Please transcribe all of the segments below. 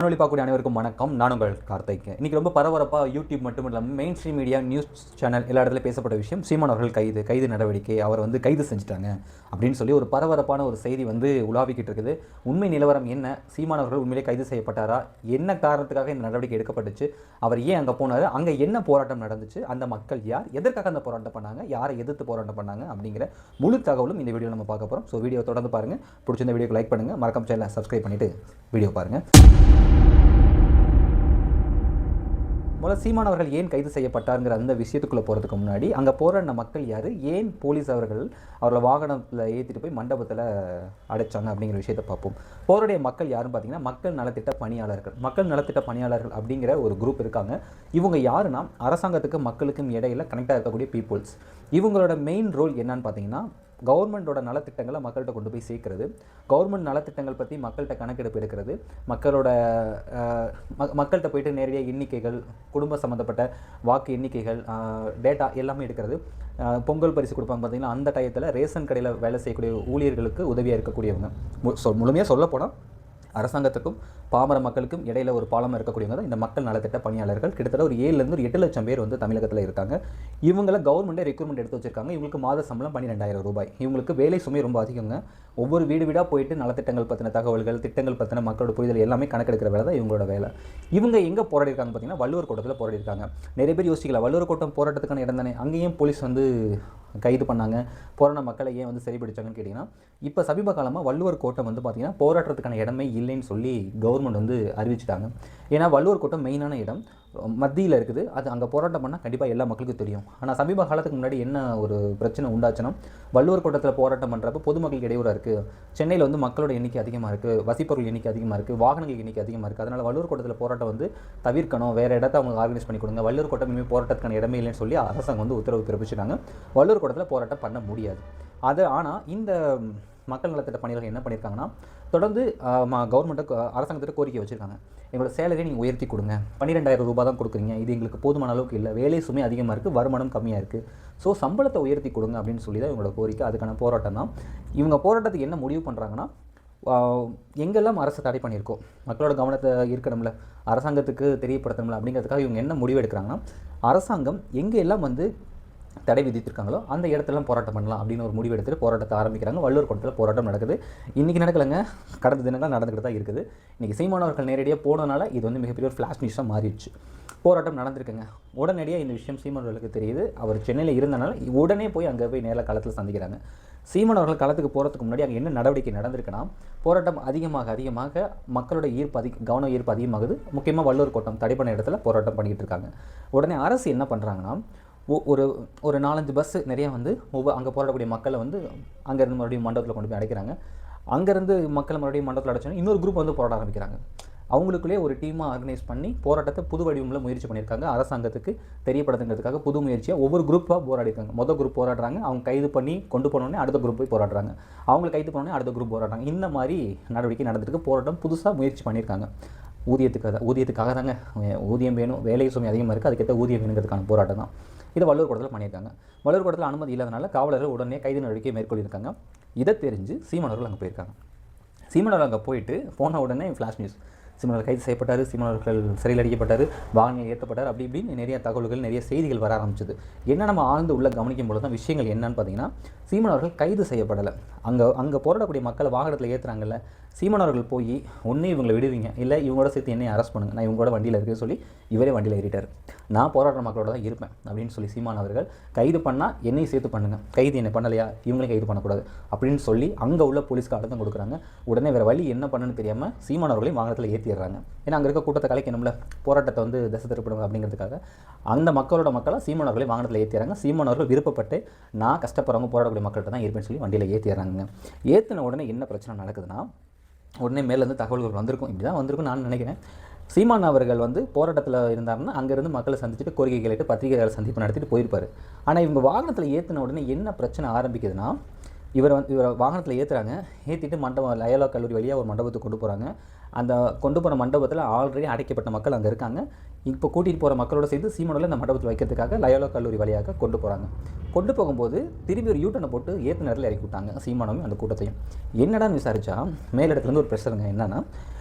காணொலி பார்க்கக்கூடிய அனைவருக்கும் வணக்கம். நான் உங்கள் கார்த்திக். இன்றைக்கி ரொம்ப பரபரப்பாக யூடியூப் மட்டும் இல்லாமல் main stream media news channel எல்லா இடத்துல பேசப்பட்ட விஷயம் சீமான் அவர்கள் கைது நடவடிக்கை. அவர் கைது செஞ்சுட்டாங்க அப்படின்னு சொல்லி ஒரு பரபரப்பான ஒரு செய்தி உலாவிக்கிட்டு இருக்குது. உண்மை நிலவரம் என்ன? சீமான் அவர்கள் உண்மையிலே கைது செய்யப்பட்டாரா? என்ன காரணத்துக்காக இந்த நடவடிக்கை எடுக்கப்பட்டுச்சு? அவர் ஏன் அங்கே போனார்? அங்கே என்ன போராட்டம் நடந்துச்சு? அந்த மக்கள் யார்? எதற்காக அந்த போராட்டம் பண்ணாங்க? யாரை எதிர்த்து போராட்டம் பண்ணாங்க? அப்படிங்கிற முழு தகவலும் இந்த வீடியோ நம்ம பார்க்க போகிறோம். ஸோ வீடியோ தொடர்ந்து பாருங்கள். பிடிச்சிருந்த வீடியோக்கு லைக் பண்ணுங்கள், மறக்காம சேனலை சப்ஸ்கிரைப் பண்ணிவிட்டு வீடியோ பாருங்கள். முதல்ல சீமான் அவர்கள் ஏன் கைது செய்யப்பட்டாருங்கிற அந்த விஷயத்துக்குள்ளே போகிறதுக்கு முன்னாடி அங்கே போராடின மக்கள் யார், ஏன் போலீஸ் அவர்களை வாகனத்தில் ஏற்றிட்டு போய் மண்டபத்தில் அடைச்சாங்க அப்படிங்கிற விஷயத்தை பார்ப்போம். போராடிய மக்கள் யாருன்னு பார்த்தீங்கன்னா மக்கள் நலத்திட்ட பணியாளர்கள். மக்கள் நலத்திட்ட பணியாளர்கள் அப்படிங்கிற ஒரு குரூப் இருக்காங்க. இவங்க யாருன்னா அரசாங்கத்துக்கும் மக்களுக்கும் இடையில கனெக்டாக இருக்கக்கூடிய பீப்புள்ஸ். இவங்களோட மெயின் ரோல் என்னன்னு பார்த்தீங்கன்னா கவர்மெண்ட்டோட நலத்திட்டங்களை மக்கள்கிட்ட கொண்டு போய் சேர்க்கறது, கவர்மெண்ட் நலத்திட்டங்கள் பற்றி மக்கள்கிட்ட கணக்கெடுப்பு எடுக்கிறது, மக்கள்கிட்ட போயிட்டு நேரடியாக எண்ணிக்கைகள், குடும்ப சம்மந்தப்பட்ட வாக்கு எண்ணிக்கைகள், டேட்டா எல்லாமே எடுக்கிறது. பொங்கல் பரிசு கொடுப்பாங்க பார்த்தீங்கன்னா, அந்த டயத்தில் ரேஷன் கடையில் வேலை செய்யக்கூடிய ஊழியர்களுக்கு உதவியாக இருக்கக்கூடியவங்க. முழுமையாக சொல்லப்போனால் அரசாங்கத்துக்கும் பாமர மக்களுக்கும் இடையில ஒரு பாலமாக இருக்கக்கூடியவங்க தான் இந்த மக்கள் நலத்திட்ட பணியாளர்கள். கிட்டத்தட்ட ஒரு 7 8 லட்சம் பேர் தமிழகத்தில் இருக்காங்க. இவங்களை கவர்மெண்ட்டே ரெக்ரூட்மெண்ட் எடுத்து வச்சிருக்காங்க. இவங்களுக்கு மாத சம்பளம் 12,000 ரூபாய். இவங்களுக்கு வேலை சுமை ரொம்ப அதிகங்க. ஒவ்வொரு வீடாக போயிட்டு நலத்திட்டங்கள் பற்றின தகவல்கள், திட்டங்கள் பற்றின மக்களோட புரிதல் எல்லாமே கணக்கெடுக்கிற வேலை தான் இவங்களோட வேலை. இவங்க எங்கே போராடிருக்காங்க பார்த்தீங்கன்னா வள்ளுவர் கோட்டத்தில் போராடிருக்காங்க. நிறைய பேர் யோசிக்கலாம், வள்ளுவர் கோட்டம் போராட்டத்துக்கான இடம் தானே, அங்கேயும் போலீஸ் கைது பண்ணாங்க, போராட மக்களை ஏன் சிறைபிடிச்சாங்கன்னு கேட்டிங்கன்னா, இப்போ சமீப காலமாக வள்ளுவர் கோட்டம் பார்த்தீங்கன்னா போராட்டத்துக்கான இடமே இல்லைன்னு சொல்லி கவர்மெண்ட் அறிவிச்சிட்டாங்க. ஏன்னா வள்ளுவர் கோட்டம் மெயினான இடம் மத்தியில் இருக்குது. அது அங்கே போராட்டம் பண்ணால் கண்டிப்பாக எல்லா மக்களுக்கும் தெரியும். ஆனால் சமீப காலத்துக்கு முன்னாடி என்ன ஒரு பிரச்சனை உண்டாச்சுன்னா, வள்ளுவர் கோட்டத்தில் போராட்டம் பண்ணுறப்ப பொதுமக்களுக்கு இடையூறாக இருக்குது. சென்னையில் மக்களோட எண்ணிக்கை அதிகமாக இருக்குது, வசிப்பொருள் எண்ணிக்கை அதிகமாக இருக்குது, வாகனங்கள் எண்ணிக்கை அதிகமாக இருக்குது. அதனால் வள்ளுவர் கோட்டத்தில் போராட்டம் தவிர்க்கணும், வேறு இடத்த அவங்க ஆர்கனைஸ் பண்ணி கொடுங்க, வள்ளுவர் கோட்டம் இனிமேல் போராட்டத்துக்கான இடமே இல்லைன்னு சொல்லி அரசாங்கம் உத்தரவு பிறப்பிச்சிட்டாங்க. வள்ளுவர் கோட்டத்தில் போராட்டம் பண்ண முடியாது. ஆனால் இந்த மக்கள் நலத்திட்ட பணியாளர்கள் என்ன பண்ணியிருக்காங்கன்னா, தொடர்ந்து கவர்மெண்ட்டை அரசாங்கத்திட்ட கோரிக்கை வச்சுருக்காங்க. எங்களோட சேலரியை நீங்கள் உயர்த்தி கொடுங்க, 12,000 ரூபாய் தான் கொடுக்குறீங்க, இது எங்களுக்கு போதுமான அளவுக்கு இல்லை, வேலை சுமை அதிகமாக இருக்குது, வருமானம் கம்மியாக இருக்குது, ஸோ சம்பளத்தை உயர்த்தி கொடுங்க அப்படின்னு சொல்லி தான் இவங்களோட கோரிக்கை. அதுக்கான போராட்டம் தான். இவங்க போராட்டத்துக்கு என்ன முடிவு பண்ணுறாங்கன்னா, எங்கெல்லாம் அரசு தடை பண்ணியிருக்கோம், மக்களோட கவனத்தை இருக்கணும்ல, அரசாங்கத்துக்கு தெரியப்படுத்தணும்ல அப்படிங்கிறதுக்காக இவங்க என்ன முடிவு எடுக்கிறாங்கன்னா, அரசாங்கம் எங்கெல்லாம் தடை விதித்திருக்காங்களோ அந்த இடத்துலாம் போராட்டம் பண்ணலாம் அப்படின்னு ஒரு முடிவு எடுத்துகிட்டு போராட்டத்தை ஆரம்பிக்கிறாங்க. வள்ளுவர் கோட்டத்தில் போராட்டம் நடக்குது. இன்றைக்கி நடக்கலைங்க, கடந்த தினங்கள் நடந்துக்கிட்டு தான் இருக்குது. இன்றைக்கி சீமான் அவர்கள் நேரடியாக போனதுனால இது மிகப்பெரிய ஒரு ஃப்ளாஷ் நியூஸாக மாறிடுச்சு. போராட்டம் நடந்திருக்குங்க. உடனடியாக இந்த விஷயம் சீமான் அவர்களுக்கு தெரியுது. அவர் சென்னையில் இருந்தனால உடனே போய் அங்கே போய் நேரில் களத்தில் சந்திக்கிறாங்க. சீமான் அவர்கள் களத்துக்கு போகிறதுக்கு முன்னாடி அங்கே என்ன நடவடிக்கை நடந்திருக்குன்னா, போராட்டம் அதிகமாக மக்களோட கவன ஈர்ப்பு அதிகமாகுது. முக்கியமாக வள்ளுவர் கோட்டம் தடை பண்ண இடத்துல போராட்டம் பண்ணிக்கிட்டு இருக்காங்க. உடனே அரசு என்ன பண்ணுறாங்கன்னா, ஒரு 4-5 பஸ்ஸு நிறையா அங்கே போராடக்கூடிய மக்களை அங்கேருந்து மறுபடியும் மண்டபத்தில் கொண்டு போய் அடைக்கிறாங்க. அங்கேருந்து மக்களை மறுபடியும் மண்டபத்தில் அடைச்சோன்னா இன்னொரு குரூப் போராட ஆரம்பிக்கிறாங்க. அவங்களுக்குள்ளே ஒரு டீமாக ஆர்கனைஸ் பண்ணி போராட்டத்தை புது வடிவமில் முயற்சி பண்ணியிருக்காங்க. அரசாங்கத்துக்கு தெரியப்படுத்துங்கிறதுக்காக புது முயற்சியாக ஒவ்வொரு குரூப்பாக போராடிருக்காங்க. மொதல் குரூப் போராடுறாங்க, அவங்க கைது பண்ணி கொண்டு போனோடனே அடுத்த குரூப் போய் போராடுறாங்க, அவங்களை கைது பண்ணோடனே அடுத்த குரூப் போராடுறாங்க. இந்த மாதிரி நடவடிக்கை நடந்துருக்கு. போராட்டம் புதுசாக முயற்சி பண்ணியிருக்காங்க. ஊதியத்துக்காக தாங்க, ஊதியம் வேணும், வேலை சுமை அதிகமாக இருக்குது, அதுக்கேற்ற ஊதியம் வேணுங்கிறதுக்கான போராட்டம் தான். இதை வள்ளுவர் கோட்டத்தில் பண்ணியிருக்காங்க. வள்ளுவர் கோட்டத்தில் அனுமதி இல்லாதனால காவலர்கள் உடனே கைது நடவடிக்கை மேற்கொள்ளியிருக்காங்க. இதை தெரிஞ்சு சீமான் அவர்கள் அங்கே போயிருக்காங்க. சீமான் அவர்கள் அங்கே போன உடனே ஃப்ளாஷ் நியூஸ், சீமான் அவர்கள் கைது செய்யப்பட்டார், சீமான் அவர்கள் சிறையில் அடிக்கப்பட்டார், வாகனம் ஏற்றப்பட்டார், அப்படி இப்படின்னு நிறைய தகவல்கள், நிறைய செய்திகள் வர ஆரம்பிச்சது. என்ன நம்ம ஆழ்ந்து உள்ள கவனிக்கும் போது தான் விஷயங்கள் என்னன்னு பார்த்தீங்கன்னா, சீமான் அவர்கள் கைது செய்யப்படலை. அங்கே போராடக்கூடிய மக்களை வாகனத்தில் ஏற்றுறாங்கல்ல, சீமான் அவர்கள் போய் ஒன்று இவங்களை விடுவீங்க, இல்லை இவங்களோட சேர்த்து என்னை அரெஸ்ட் பண்ணுங்கள், நான் இவங்களோட வண்டியில் இருக்குன்னு சொல்லி இவரே வண்டியில் ஏறிட்டார். நான் போராடுற மக்களோட தான் இருப்பேன் அப்படின்னு சொல்லி சீமான் அவர்கள் கைது பண்ணால் என்னையும் சேர்த்து பண்ணுங்கள், கைது என்னை பண்ணலையா இவங்களையும் கைது பண்ணக்கூடாது அப்படின்னு சொல்லி அங்கே உள்ள போலீஸ்க்கு அழுத்தம் கொடுக்குறாங்க. உடனே வேறு வழி என்ன பண்ணுன்னு தெரியாமல் சீமான் அவர்களையும் வாகனத்தில் ஏற்றிடுறாங்க. ஏன்னா அங்கே இருக்க கூட்டத்தை கலைக்கணும்ல, போராட்டத்தை திசை திருப்பணும் அப்படிங்கிறதுக்காக அந்த மக்களாக சீமான் அவர்களையும் வாகனத்தில் ஏற்றிடுறாங்க. சீமான் அவர்கள் விருப்பப்பட்டு நான் கஷ்டப்படுறவங்க போராடக்கூடிய மக்கள்கிட்ட தான் இருப்பேன்னு சொல்லி வண்டியில் ஏற்றிடுறாங்க. ஏற்றின உடனே என்ன பிரச்சனை நடக்குதுன்னா, உடனே மேலேருந்து தகவல்கள் வந்திருக்கும், இப்படி தான் வந்திருக்கும் நான் நினைக்கிறேன். சீமான் அவர்கள் போராட்டத்தில் இருந்தாருன்னா அங்கேருந்து மக்களை சந்திச்சுட்டு கோரிக்கை கேட்டு பத்திரிகையாளர் சந்திப்பு நடத்திட்டு போயிருப்பார். ஆனால் இவங்க வாகனத்தில் ஏற்றின உடனே என்ன பிரச்சனை ஆரம்பிக்குதுன்னா, இவர் வாகனத்தில் ஏற்றுறாங்க. ஏற்றிட்டு லயோலா கல்லூரி வழியாக ஒரு மண்டபத்துக்கு கொண்டு போகிறாங்க. அந்த கொண்டு போகிற மண்டபத்தில் ஆல்ரெடி அடைக்கப்பட்ட மக்கள் அங்கே இருக்காங்க. இப்போ கூட்டிகிட்டு போகிற மக்களோட சேர்த்து சீமானோட இந்த மண்டபத்தில் வைக்கிறதுக்காக லயோலா கல்லூரி வழியாக கொண்டு போகிறாங்க. கொண்டு போகும்போது திரும்பி ஒரு யூட்டனை போட்டு ஏற்ற நேரத்தில் இறக்கி விட்டாங்க சீமானவையும் அந்த கூட்டத்தையும். என்னடான்னு விசாரித்தா மேலிடத்துலேருந்து ஒரு ப்ரெஷருங்க. என்னன்னா,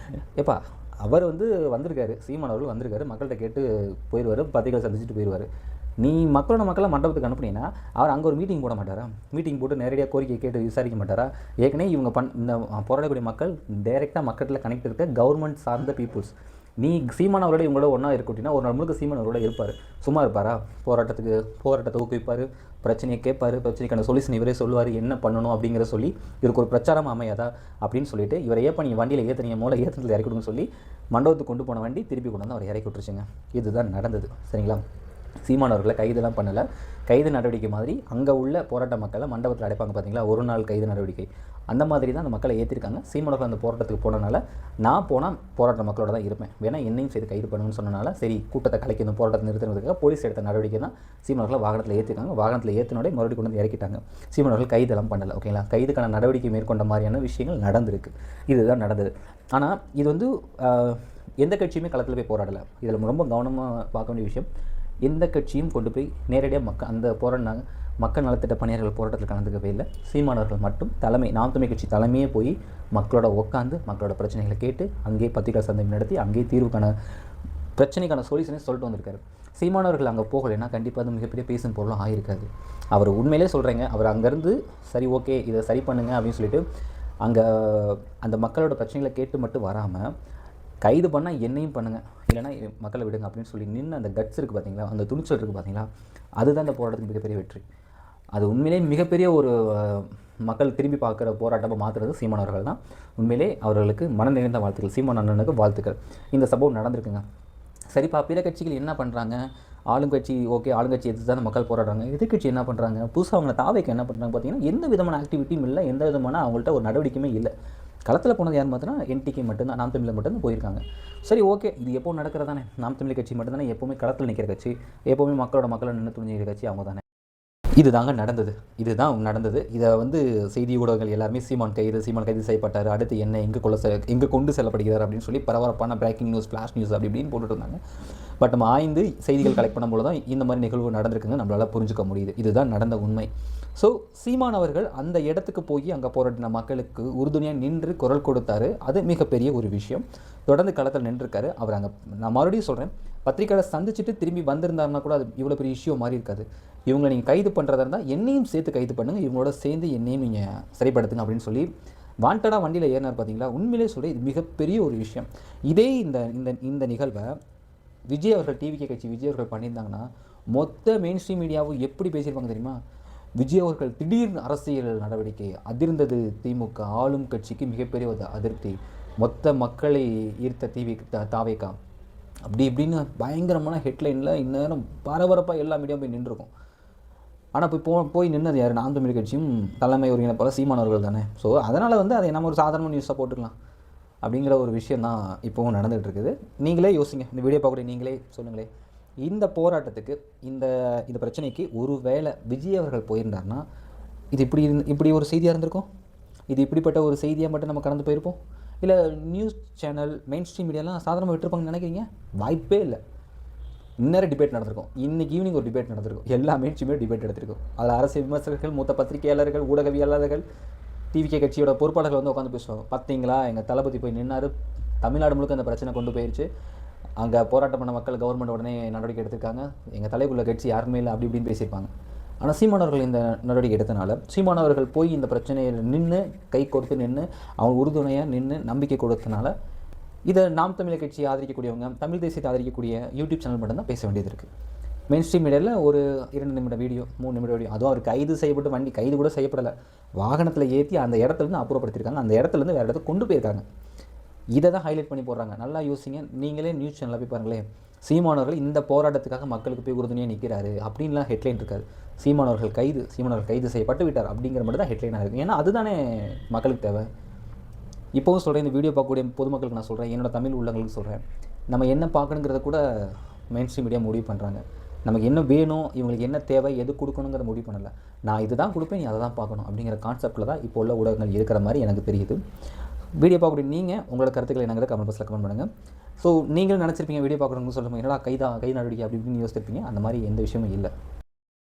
எப்பா அவர் வந்து வந்திருக்காரு, சீமான் அவர்கள் வந்திருக்காரு, மக்கள்கிட்ட கேட்டு போயிடுவார், பத்திரிகைகளை சந்திச்சுட்டு போயிடுவார். நீ மக்களை மண்டபத்துக்கு அனுப்புனீங்கன்னா அவர் அங்கே ஒரு மீட்டிங் போட மாட்டாரா? மீட்டிங் போட்டு நேரடியாக கோரிக்கை கேட்டு விசாரிக்க மாட்டாரா? ஏற்கனவே இவங்க இந்த போராடக்கூடிய மக்கள் டைரெக்டாக மக்களில் கனெக்ட் இருக்க கவர்மெண்ட் சார்ந்த பீப்புள்ஸ். நீ சீமான் அவரோட இவங்களோட ஒன்றா இருக்கட்டினா ஒரு நாள் முழுக்க சீமான் அவரோட இருப்பார். சும்மா இருப்பாரா? போராட்டத்தை ஊக்குவிப்பார், பிரச்சனையை கேட்பார், பிரச்சனைக்கான சொல்யூஷன் இவரே சொல்லுவார், என்ன பண்ணணும் அப்படிங்கிற சொல்லி இவருக்கு ஒரு பிரச்சாரம் அமையாதா அப்படின்னு சொல்லிட்டு இவரை ஏப்ப நீங்கள் வண்டியில் ஏற்றுனீங்க, மூலம் ஏற்றத்தில் இறக்கி விடுன்னு சொல்லி மண்டபத்துக்கு கொண்டு போன வண்டி திருப்பி கொண்டு வந்து அவர் இறக்கி விட்டுருச்சுங்க. இதுதான் நடந்தது. சரிங்களா? சீமான் அவர்களை கைதெல்லாம் பண்ணலை. கைது நடவடிக்கை மாதிரி அங்கே உள்ள போராட்ட மக்களை மண்டபத்தில் அடைப்பாங்க பார்த்தீங்களா, ஒரு நாள் கைது நடவடிக்கை, அந்த மாதிரி தான் அந்த மக்களை ஏற்றிருக்காங்க. சீமான் அவர்கள் அந்த போராட்டத்துக்கு போனனால நான் போனால் போராட்ட மக்களோட தான் இருப்பேன், வேணால் என்னையும் செய்து கைது பண்ணுன்னு சொன்னனால சரி கூட்டத்தை கலைக்க இந்த போராட்டத்தை நிறுத்துறதுக்காக போலீஸ் எடுத்த நடவடிக்கை தான் சீமான் அவர்களை வாகனத்தில் ஏற்றிருக்காங்க. வாகனத்தில் ஏற்றினோடே மறுபடியும் கொண்டு வந்து இறக்கிட்டாங்க. சீமான் அவர்கள் கைதெல்லாம் பண்ணலை. ஓகேங்களா? கைதுக்கான நடவடிக்கை மேற்கொண்ட மாதிரியான விஷயங்கள் நடந்திருக்கு. இதுதான் நடந்தது. ஆனால் இது வந்து எந்த கட்சியுமே களத்தில் போய் போராடலை. இதில் ரொம்ப கவனமாக பார்க்க வேண்டிய விஷயம், எந்த கட்சியும் கொண்டு போய் நேரடியாக அந்த போராடினாங்க மக்கள் நலத்திட்ட பணியாளர்கள் போராட்டத்தில் கலந்துக்கவே இல்லை. சீமானவர்கள் மட்டும் நாம் தமிழ் கட்சி தலைமையே போய் மக்களோட உட்காந்து மக்களோட பிரச்சனைகளை கேட்டு அங்கேயே பத்திரிகை சந்திப்பு நடத்தி அங்கேயே தீர்வுக்கான பிரச்சனைக்கான சொல்யூஷனே சொல்லிட்டு வந்திருக்காரு. சீமானவர்கள் அங்கே போகலைன்னா கண்டிப்பாக அது மிகப்பெரிய பேசும் பொருளும் ஆகிருக்காது. அவர் உண்மையிலே சொல்கிறேங்க, அவர் அங்கேருந்து சரி ஓகே இதை சரி பண்ணுங்க அப்படின்னு சொல்லிட்டு அங்கே அந்த மக்களோட பிரச்சனைகளை கேட்டு மட்டும் வராமல் கைது பண்ணால் என்னையும் பண்ணுங்கள், இல்லைனா மக்களை விடுங்க அப்படின்னு சொல்லி நின்று அந்த கட்ஸ் இருக்குது பார்த்தீங்களா, அந்த துணிச்சல் இருக்குது பார்த்தீங்களா, அதுதான் இந்த போராட்டத்துக்கு மிகப்பெரிய வெற்றி. அது உண்மையிலே மிகப்பெரிய ஒரு மக்கள் திரும்பி பார்க்குற போராட்டமாக மாற்றுறது சீமானவர்கள் தான். உண்மையிலே அவர்களுக்கு மன நிறைந்த வாழ்த்துக்கள், சீமான் அண்ணனுக்கு வாழ்த்துக்கள். இந்த சம்பவம் நடந்திருக்குங்க. சரிப்பா, பிற கட்சிகள் என்ன பண்ணுறாங்க? ஆளுங்கட்சி ஓகே, ஆளுங்கட்சி எதிர்த்து தான் மக்கள் போராடுறாங்க. எதிர்கட்சி என்ன பண்ணுறாங்க? புதுசாக அவங்க தாவைக்கு என்ன பண்ணுறாங்க பார்த்தீங்கன்னா, எந்த விதமான ஆக்டிவிட்டியும் இல்லை, எந்த விதமான அவங்கள்ட்ட ஒரு நடவடிக்கையுமே இல்லை. களத்தில் போனது யார் பார்த்தோன்னா என்டிகே மட்டும்தான், நாம் தமிழில் மட்டும்தான் போயிருக்காங்க. சரி ஓகே, இது எப்போ நடக்கிறதானே, நாம் தமிழ் கட்சி மட்டும்தானே எப்போவுமே களத்தில் நிற்கிற கட்சி, எப்போவுமே மக்களை நின்று துணிஞ்சிக்கிற கட்சி அவங்க தானே. இதுதாங்க நடந்தது. இதுதான் நடந்தது. இதை வந்து செய்தி ஊடகங்கள் எல்லாருமே சீமான் கைது செய்யப்பட்டார், அடுத்து என்ன எங்கே கொண்டு செல்லப்படுகிறார் அப்படின்னு சொல்லி பரபரப்பான பிரேக்கிங் நியூஸ், ஃப்ளாஷ் நியூஸ் அப்படி இப்படின்னு போட்டுட்டு இருந்தாங்க. பட் நம்ம ஆய்ந்து செய்திகள் கலெக்ட் பண்ணும்போது தான் இந்த மாதிரி நிகழ்வு நடந்திருக்குங்க நம்மளால் புரிஞ்சுக்க முடியுது. இதுதான் நடந்த உண்மை. ஸோ சீமான் அவர்கள் அந்த இடத்துக்கு போய் அங்கே போராடின மக்களுக்கு உறுதுணையாக நின்று குரல் கொடுத்தாரு. அது மிகப்பெரிய ஒரு விஷயம். தொடர்ந்து களத்தில் நின்றுருக்காரு அவர். அங்கே நான் மறுபடியும் சொல்கிறேன், பத்திரிக்கையை சந்திச்சுட்டு திரும்பி வந்திருந்தாருன்னா கூட அது இவ்வளோ பெரிய இஷ்யூ மாதிரி இருக்காது. இவங்களை நீங்கள் கைது பண்ணுறதா இருந்தால் என்னையும் சேர்த்து கைது பண்ணுங்கள், இவங்களோட சேர்ந்து என்னையும் நீங்கள் சரிப்படுத்துங்க அப்படின்னு சொல்லி வாண்டடாக வண்டியில் ஏறினார் பார்த்தீங்களா. உண்மையிலே சொல்ல இது மிகப்பெரிய ஒரு விஷயம். இதே இந்த நிகழ்வை விஜய் அவர்கள் டிவிகே கட்சி விஜய் அவர்கள் பண்ணியிருந்தாங்கன்னா மொத்த மெயின் ஸ்ட்ரீம் மீடியாவும் எப்படி பேசியிருப்பாங்க தெரியுமா? விஜய் அவர்கள் திடீர்னு அரசியல் நடவடிக்கை அதிர்ந்தது, திமுக ஆளும் கட்சிக்கு மிகப்பெரிய ஒரு அதிருப்தி, மொத்த மக்களை ஈர்த்த தாவேகா அப்படி இப்படின்னு பயங்கரமான ஹெட்லைனில் இந்நேரம் பரபரப்பாக எல்லா மீடியாவும் போய் நின்றுருக்கும். ஆனால் போய் நின்னது யார்? நாம் தமிழ் கட்சியும் தலைமை ஒருங்கிணைப்பாளர் சீமானவர்கள் தானே. ஸோ அதனால் வந்து அதை நம்ம ஒரு சாதாரண நியூஸாக போட்டுக்கலாம் அப்படிங்கிற ஒரு விஷயம் தான் இப்போவும் நடந்துகிட்டு இருக்குது. நீங்களே யோசிங்க, இந்த வீடியோ பார்க்கக்கூடிய நீங்களே சொல்லுங்களே, இந்த போராட்டத்துக்கு இந்த பிரச்சனைக்கு ஒரு வேளை விஜய் அவர்கள் போயிருந்தார்னா இது இப்படி ஒரு செய்தியாக இருந்திருக்கும்? இது இப்படிப்பட்ட ஒரு செய்தியாக மட்டும் நம்ம கடந்து போயிருப்போம்? இல்லை நியூஸ் சேனல் மெயின் ஸ்ட்ரீம் மீடியாலாம் சாதாரணமாக விட்டுருப்பாங்கன்னு நினைக்கிறீங்க? வாய்ப்பே இல்லை. இந்நேரம் டிபேட் நடந்திருக்கும். இன்றைக்கி ஈவினிங் ஒரு டிபேட் நடந்திருக்கும். எல்லா மெயின் ஸ்ட்ரீமே டிபேட் எடுத்திருக்கும். அதில் அரசியல் விமர்சகர்கள், மூத்த பத்திரிகையாளர்கள், ஊடகவியலாளர்கள், டிவிகே கட்சியோட பொறுப்பாளர்கள் வந்து உட்காந்து பேசுவாங்க. பார்த்தீங்களா, எங்கள் தளபதி போய் நின்னார், தமிழ்நாடு முழுக்க அந்த பிரச்சனை கொண்டு போயிடுச்சு, அங்கே போராட்டம் பண்ண மக்கள் கவர்மெண்ட் உடனே நடவடிக்கை எடுத்திருக்காங்க, எங்கள் தலைக்குள்ள கட்சி யாருமே இல்லை அப்படி இப்படின்னு பேசியிருப்பாங்க. ஆனால் சீமானவர்கள் இந்த நடவடிக்கை எடுத்தனால சீமானவர்கள் போய் இந்த பிரச்சனையில் நின்று கை கொடுத்து நின்று அவங்க உறுதுணையாக நின்று நம்பிக்கை கொடுத்தனால இதை நாம் தமிழர் கட்சியை ஆதரிக்கக்கூடியவங்க, தமிழ் தேசியத்தை ஆதரிக்கக்கூடிய யூடியூப் சேனல் மட்டும்தான் பேச வேண்டியது இருக்குது. மெயின் ஸ்ட்ரீம் மீடியாவில் ஒரு 2 நிமிட வீடியோ, 3 நிமிட வீடியோ, அதுவும் அவர் கைது செய்யப்பட்டு வண்டி கைது கூட செய்யப்படலை, வாகனத்தில் ஏற்றி அந்த இடத்துலேருந்து அப்புறப்படுத்தியிருக்காங்க, அந்த இடத்துலேருந்து வேறு இடத்துக்கு கொண்டு போயிருக்காங்க. இதை தான் ஹைலைட் பண்ணி போடுறாங்க. நல்லா யோசிங்க, நீங்களே நியூஸ் சேனலில் போய் பாருங்களேன். சீமானவர்கள் இந்த போராட்டத்துக்காக மக்களுக்கு போய் உறுதுணையாக நிற்கிறாரு அப்படின்லாம் ஹெட்லைன் இருக்காது. சீமானவர்கள் கைது செய்யப்பட்டு விட்டார் அப்படிங்கிற மட்டும் தான் ஹெட்லைனாக இருக்குது. ஏன்னா அதுதானே மக்களுக்கு தேவை. இப்போவும் சொல்கிறேன், இந்த வீடியோ பார்க்கக்கூடிய பொதுமக்களுக்கு நான் சொல்கிறேன், என்னோடய தமிழ் உள்ளங்களுக்கு சொல்கிறேன், நம்ம என்ன பார்க்கணுங்கிறத கூட மெயின் ஸ்ட்ரீம் மீடியா முடிவு பண்ணுறாங்க. நமக்கு என்ன வேணும், இவங்களுக்கு என்ன தேவை, எது கொடுக்கணுங்கிற முடிவு பண்ணலை. நான் இது தான் கொடுப்பேன், நீ அதை தான் பார்க்கணும் அப்படிங்கிற கான்செப்டில் தான் இப்போ உள்ள ஊடகங்கள் இருக்கிற மாதிரி எனக்கு தெரியுது. வீடியோ பார்க்கக்கூடிய நீங்கள் உங்களோட கருத்துக்களை என்னங்கிற கமெண்ட் பாக்ஸில் கமெண்ட் பண்ணுங்கள். ஸோ நீங்கள் நினச்சிருப்பீங்க வீடியோ பார்க்குறவங்க சொல்லுங்கள், என்னடா கைது நடவடிக்கை அப்படி இப்படின்னு யோசிச்சிருப்பீங்க. அந்த மாதிரி எந்த விஷயமும் இல்லை.